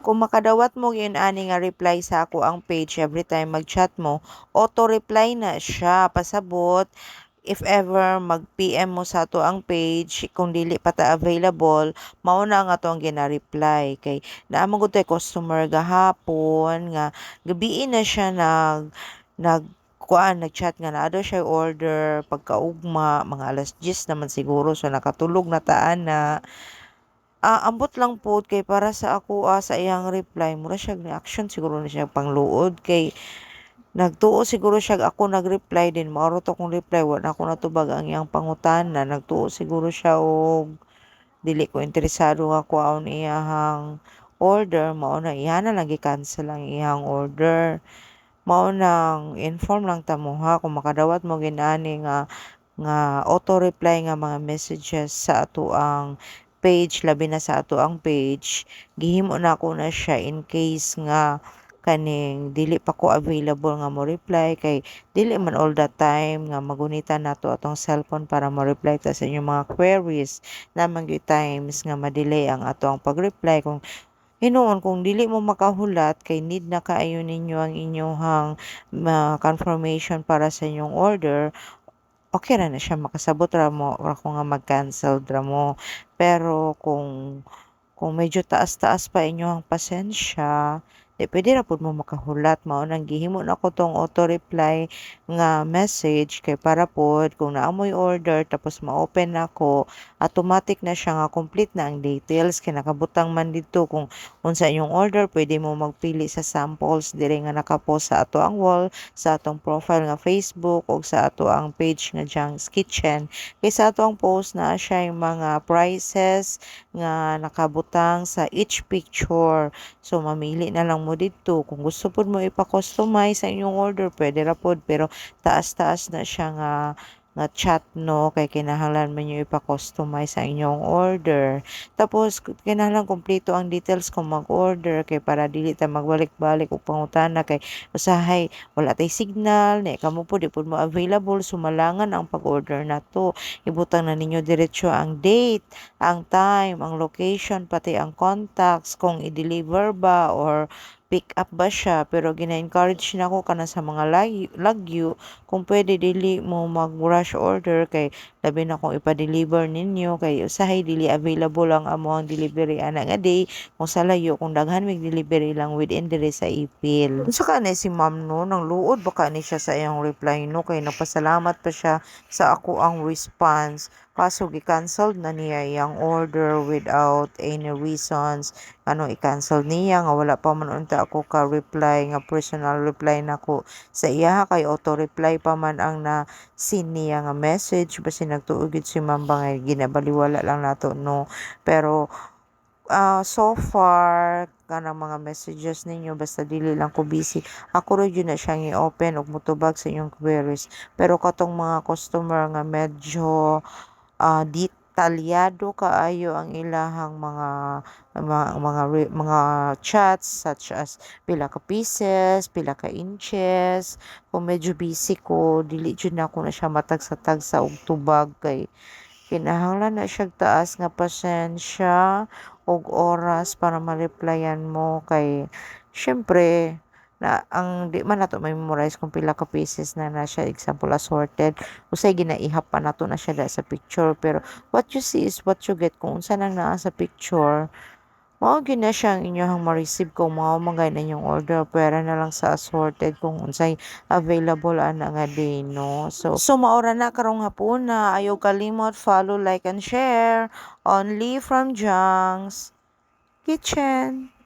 kung makadawat mo yun ani nga reply sa ako ang page every time mag-chat mo, auto-reply na siya. Pasabot, if ever mag-PM mo sa ato ang page, kung dili pa ta available, mauna nga to ang gina-reply. Kay naamang gud tay customer gahapon nga gabi na siya nag-chat nga na daw siya order pagkaugma mga alas 10 naman siguro, so nakatulog na taan na. Ambot lang po kay para sa ako sa iyang reply mura siya reaction siguro na siya pangluod kay nagtuo siguro siya ako nag-reply din maoro to kong reply wala ako natubag ang iyang pangutana nagtuo siguro siya og dili ko interesado nga kuhaon iyahang order mao na iya na lang gi-cancel ang iyang order. Mao nang inform lang ta mo ha kung makadawat mo ginani nga auto reply nga mga messages sa ato ang page labi na sa ato ang page gihimo na ko na siya in case nga kaning dili pa ko available nga mo reply kay dili man all the time nga magunita nato atong cellphone para mo reply ta sa inyong mga queries namang gyud times nga ma-delay ang ato ang pag-reply kung hinuon kung dili mo makahulat kay need na kaayo ninyo ang inyong confirmation para sa inyong order, okay ra na siya makasabot ra mo ra ko nga mag-cancel ra mo. Pero kung medyo taas-taas pa inyong pasensya, puwede ra pud mo makahulat mao nang gihimo nako tong auto reply nga message kay para pod kung naamoy order tapos ma-open nako, automatic na siya nga complete na ang details kay nakabutang man dito kung unsa inyong order pwede mo magpili sa samples diri nga naka-post sa ato ang wall, sa atong profile nga Facebook o sa ato ang page nga Jang's Kitchen. Kay sa ato ang post na siya yung mga prices nga nakabutang sa each picture. So, mamili na lang mo dito. Kung gusto po mo ipa-customize sa inyong order, pwede ra pod. Pero taas-taas na siya nga chat no kay kinahanglan man nyo ipa-customize sa inyong order. Tapos kinahanglan kompleto ang details kung mag-order kay para dili ta magbalik-balik og pangutana kay usahay wala tay signal ni kamo po di pud mo available sumalangan ang pag-order nato. Ibutang na ninyo diretso ang date, ang time, ang location, pati ang contacts, kung i-deliver ba or pick up ba siya. Pero gina-encourage na ako kana sa mga lagyo, kung pwede dili mo mag-rush order kay labi na kung ipa-deliver ninyo kay usahay dili available ang amo ang delivery ana nga day kung sa layo kung daghan mig delivery lang within dire sa ipil. Unsa ka ni si ma'am no nang luod baka ni siya sa iyang reply no kay nagpasalamat pa siya sa ako ang response. Kaso gi-cancel na niya iyang order without any reasons. Ano i-cancel niya nga wala pa man unta ako ka-reply nga personal reply nako sa iya kay auto reply pa man ang na send niya nga message basi nagtuog gid si ma'am bangay ginabaliwala lang nato no. Pero so far kanang mga messages ninyo basta dili lang ko busy ako ra yun na siyang i-open ug mutubag sa inyong queries pero katong mga customer nga medyo detalyado kaayo ang ilahang mga chats such as pila ka pieces, pila ka inches. Kung medyo busy ko, dili jud na ako na siya matagsa-tagsa og tubag kay kinahanglan na siya taas nga pasensya og oras para ma-replyan mo kay syempre na ang di man nato memorize kung pila ka pieces na siya example assorted usay ginaihap pa nato na siya sa picture pero what you see is what you get kung unsa nang naa sa picture mao gyud na siya ang inyong ma-receive kung mao man na inyong order pwera na lang sa assorted kung unsay available ana nga day no so maura na karong hapuna ayaw kalimot follow like and share only from Jang's Kitchen.